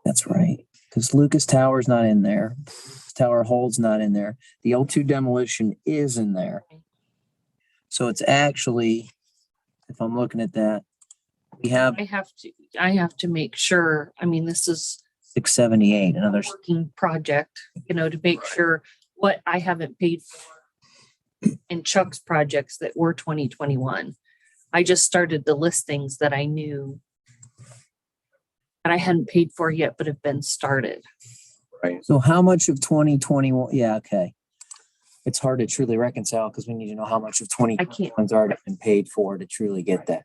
that's right. Because Lucas Tower's not in there. Tower Hold's not in there. The L2 demolition is in there. So it's actually, if I'm looking at that, we have I have to make sure, I mean, this is 678, a another, working project, you know, to make sure what I haven't paid for in Chuck's projects that were 2021. I just started to list things that I knew that I hadn't paid for yet, but have been started. so how much of 2021? Yeah, okay. It's hard to truly reconcile because we need to know how much of I can't. 2021's already been paid for to truly get that.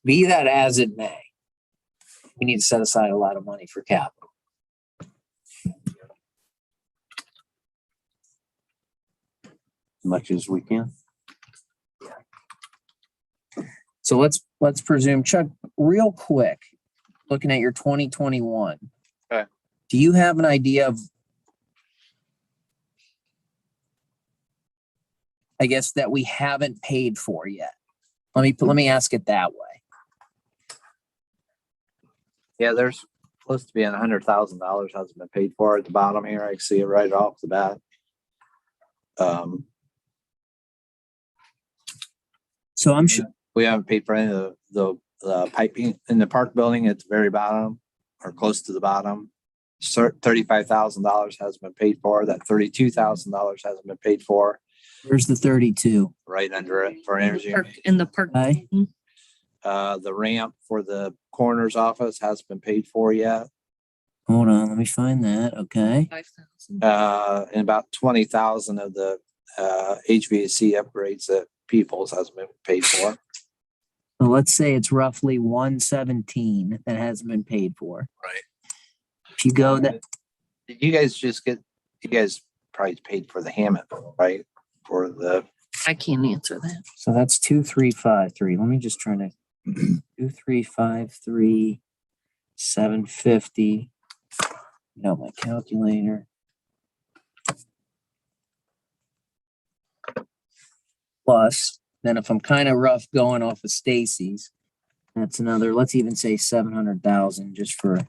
Be that as it may, we need to set aside a lot of money for capital. As much as we can. So let's presume, Chuck, real quick, looking at your 2021. Okay. Do you have an idea of, I guess, that we haven't paid for yet? Let me ask it that way. Yeah, there's close to being $100,000 hasn't been paid for at the bottom here. I can see it right off the bat. So I'm sure, We haven't paid for any of the piping in the park building at the very bottom or close to the bottom. $35,000 hasn't been paid for. That $32,000 hasn't been paid for. where's the 32? Right under it for energy. In the park. Okay. The ramp for the coroner's office hasn't been paid for yet. Hold on, let me find that. Okay. 5,000. And about 20,000 of the HVAC upgrades at Peoples hasn't been paid for. So let's say it's roughly 117 that hasn't been paid for. Right. If you go that, Did you guys you guys probably paid for the Hammond, right? For the, I can't answer that. so that's 2353. Let me just try to 2353 750. No, my calculator. Plus, then if I'm kind of rough going off of Stacy's, that's another, let's even say 700,000 just for,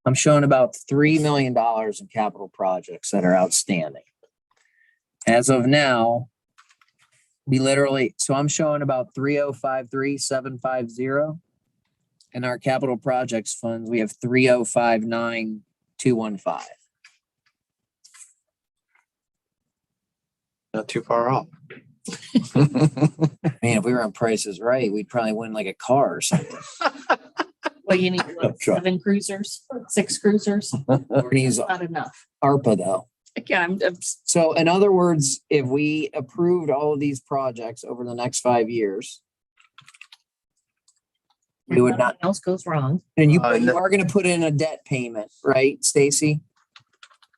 I'm showing about $3 million in capital projects that are outstanding. As of now, we literally, so I'm showing about 3053750. In our capital projects funds, we have 3059215. not too far off. Man, if we were on Prices Right, we'd probably win like a car or something. Well, you need what, Truck. 7 cruisers, 6 cruisers, We're gonna use not enough. ARPA though. Yeah, So in other words, if we approved all of these projects over the next 5 years, we would not, nothing else goes wrong. and you no. are gonna put in a debt payment, right, Stacy?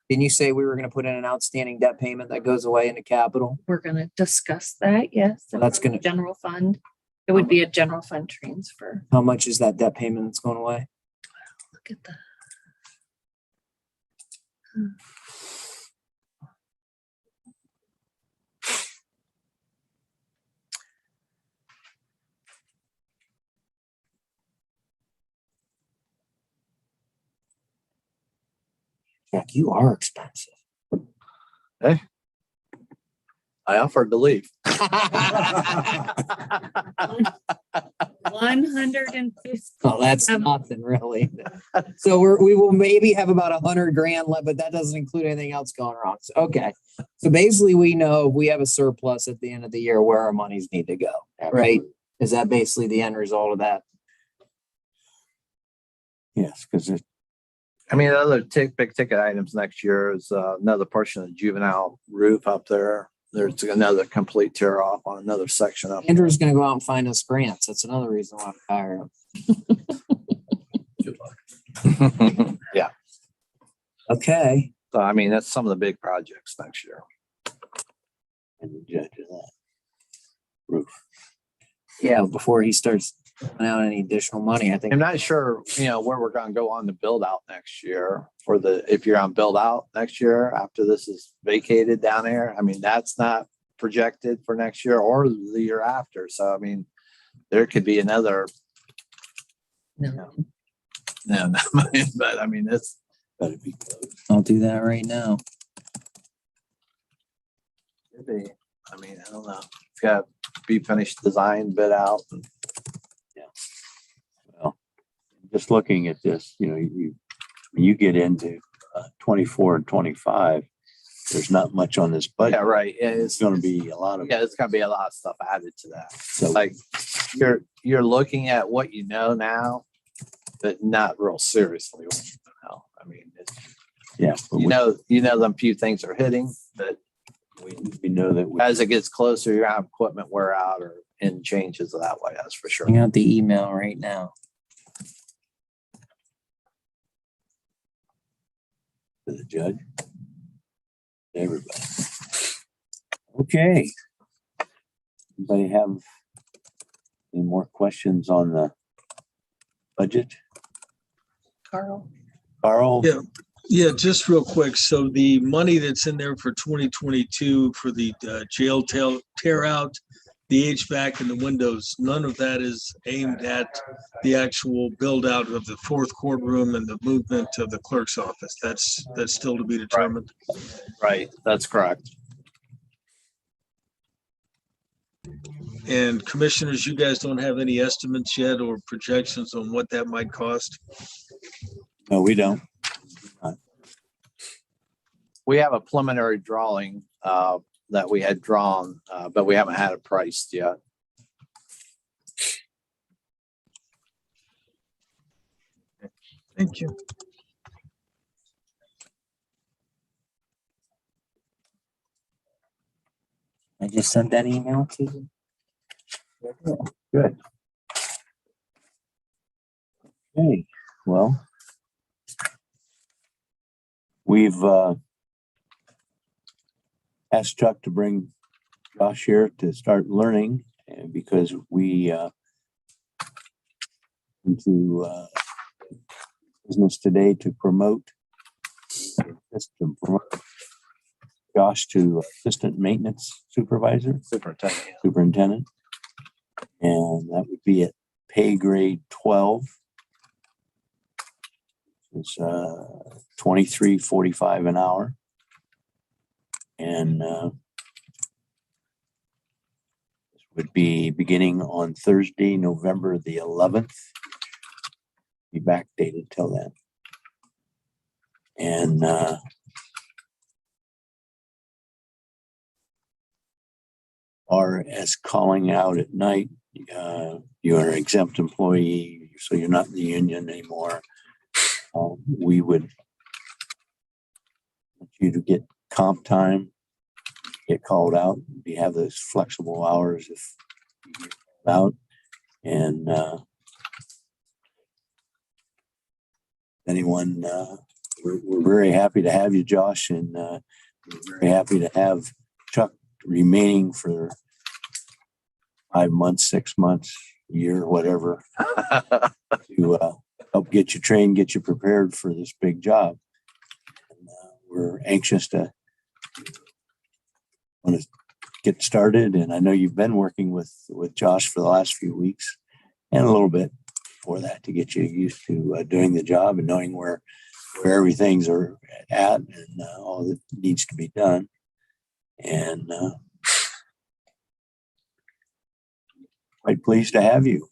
Didn't you say we were gonna put in an outstanding debt payment that goes away into capital? We're gonna discuss that, yes. So that's gonna- General fund. It would be a general fund transfer. How much is that debt payment that's going away? Look at that. Jack, you are expensive. I offered to leave. 150. Oh, that's nothing really. So we will maybe have about 100 grand left, but that doesn't include anything else going wrong. So, okay. So basically we know if we have a surplus at the end of the year where our monies need to go, right? Is that basically the end result of that? Yes, because it, I mean, other big ticket items next year is another portion of the juvenile roof up there. There's another complete tear off on another section up. Andrew's gonna go out and find us grants. That's another reason why I hire him. Yeah. Okay. So, I mean, that's some of the big projects next year. and the judge of that roof. Yeah, before he starts out any additional money. I think I'm not sure, where we're gonna go on the build out next year if you're on build out next year after this is vacated down there. I mean, that's not projected for next year or the year after. So, I mean, there could be another, no, but I mean, it's Better be close. I'll do that right now. could be, I mean, I don't know. It's got to be finished design bid out. Well, just looking at this, when you get into 24 and 25, there's not much on this budget. Yeah, right. It's going to be a lot of. Yeah, it's gonna be a lot of stuff added to that. So Like you're looking at what you know now, but not real seriously. What you know. I mean, it's, yeah, but you know, them few things are hitting, but we know that we, as it gets closer, you have equipment wear out or in changes that way. That's for sure. Bring out the email right now. to the judge. Everybody. Okay. Anybody have any more questions on the budget? Carl. Carl? Yeah. Yeah, just real quick. So the money that's in there for 2022 for the jail tear out, the HVAC and the windows, none of that is aimed at the actual build out of the fourth courtroom and the movement of the clerk's office. That's still to be determined. Right. That's correct. And commissioners, you guys don't have any estimates yet or projections on what that might cost? No, we don't. We have a preliminary drawing that we had drawn, but we haven't had it priced yet. Thank you. I just sent that email to you. Good. Okay, well, we've asked Chuck to bring Josh here to start learning, and because we into business today to promote Josh to assistant maintenance supervisor. Superintendent. And that would be at pay grade 12. It's $23.45 an hour. And this would be beginning on Thursday, November the 11th. Be backdated till then. And or as calling out at night, you are an exempt employee, so you're not in the union anymore. We would want you to get comp time, get called out, you have those flexible hours if you get called out. And anyone, we're very happy to have you, Josh, and we're very happy to have Chuck remaining for 5 months, 6 months, a year, whatever, to help get you trained, get you prepared for this big job. And, we're anxious to want to get started, and I know you've been working with Josh for the last few weeks and a little bit before that to get you used to doing the job and knowing where everything's are at and all that needs to be done. And quite pleased to have you.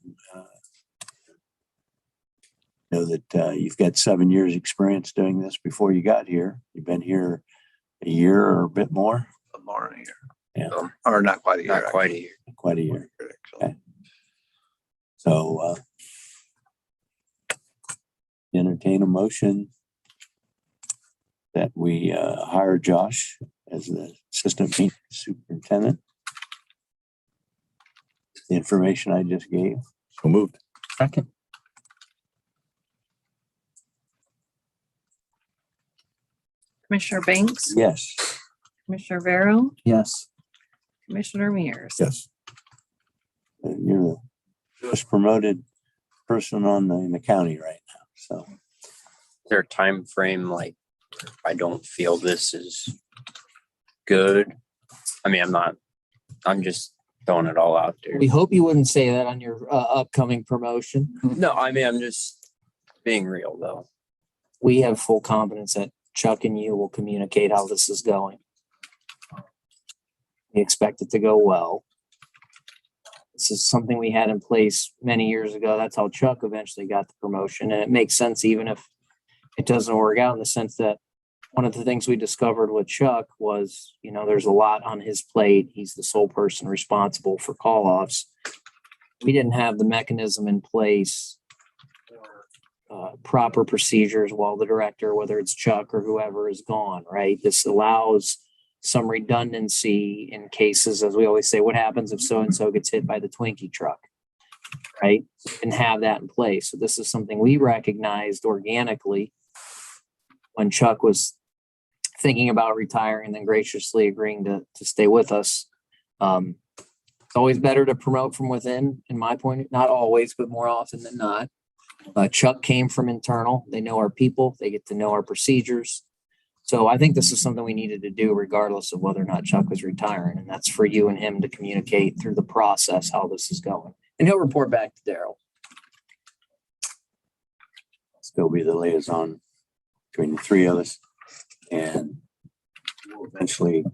Know that you've got 7 years experience doing this before you got here. You've been here a year or a bit more. More than a year. Yeah, Or not quite a year. Not quite a year. quite a year. Okay. So entertain a motion that we hire Josh as the assistant maintenance superintendent. The information I just gave. So moved. Second. Commissioner Banks, Yes. Commissioner Vero, Yes. Commissioner Mears. Yes. You're Most promoted person in the county right now. So Is there a time frame like if I don't feel this is good? I mean, I'm just throwing it all out there. We hope you wouldn't say that on your upcoming promotion. No, I mean, I'm just being real though. We have full confidence that Chuck and you will communicate how this is going. We expect it to go well. This is something we had in place many years ago. That's how Chuck eventually got the promotion. And it makes sense even if it doesn't work out, in the sense that one of the things we discovered with Chuck was, there's a lot on his plate. He's the sole person responsible for call-offs. We didn't have the mechanism in place, proper procedures while the director, whether it's Chuck or whoever, is gone, right? This allows some redundancy in cases, as we always say, what happens if so-and-so gets hit by the Twinkie truck, right? And have that in place. So this is something we recognized organically when Chuck was thinking about retiring and then graciously agreeing to stay with us. It's always better to promote from within, in my point, not always, but more often than not. Chuck came from internal. They know our people. They get to know our procedures. So I think this is something we needed to do regardless of whether or not Chuck was retiring. And that's for you and him to communicate through the process how this is going. And he'll report back to Daryl. still be the liaison between the three of us. And we'll eventually,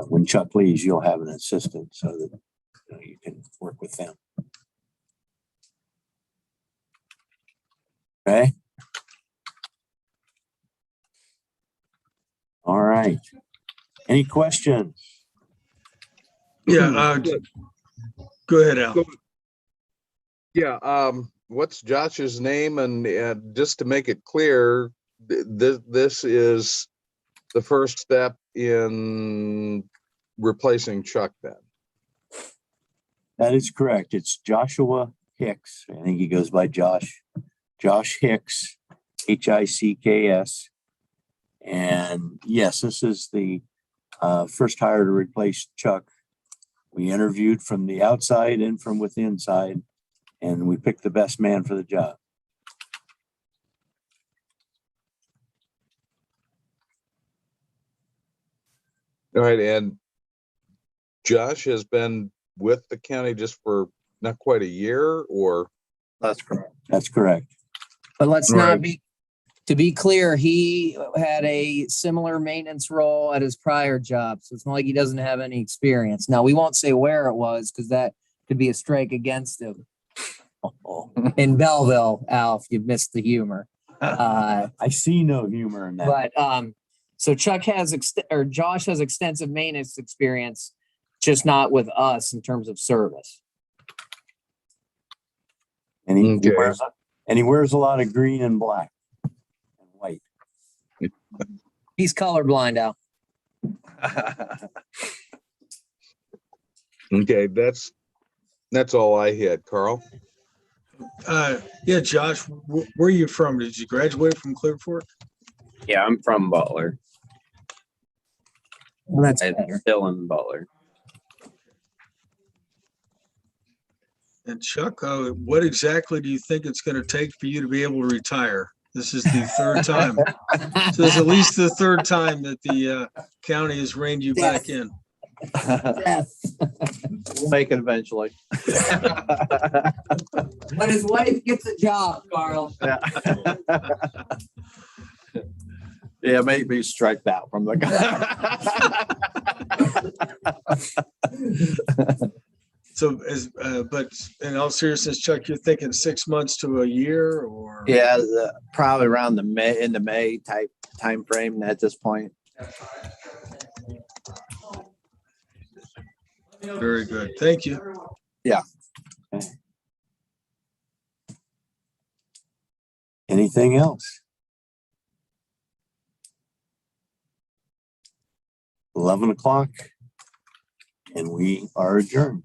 when Chuck leaves, you'll have an assistant so that you can work with them. Okay. All right. Any questions? Yeah, go ahead, Al. Yeah, what's Josh's name? And just to make it clear, this is the first step in replacing Chuck then. That is correct. It's Joshua Hicks. I think he goes by Josh. Josh Hicks, Hicks. And yes, this is the first hire to replace Chuck. We interviewed from the outside and from within side, and we picked the best man for the job. All right, and Josh has been with the county just for not quite a year, or? That's correct. That's correct. But let's Right. not be, to be clear, he had a similar maintenance role at his prior job. So it's not like he doesn't have any experience. Now, we won't say where it was because that could be a strike against him. In Belleville, Al, if you missed the humor. I see no humor in that. But so Chuck has Josh has extensive maintenance experience, just not with us in terms of service. And he, Okay. wears a lot of green and black and white. He's colorblind, Al. Okay, that's all I had, Carl. Yeah, Josh, where are you from? Did you graduate from Clear Fork? Yeah, I'm from Butler. Well, that's I'm better. still in Butler. And Chuck, what exactly do you think it's going to take for you to be able to retire? This is the third time. So this is at least the third time that the county has reined you back in. We'll make it eventually. But his wife gets a job, Carl. Yeah, maybe striked out from the So, but in all seriousness, Chuck, you're thinking 6 months to a year, or? Yeah, probably around the May type time frame at this point. Very good. Thank you. Anything else? 11 o'clock, and we are adjourned.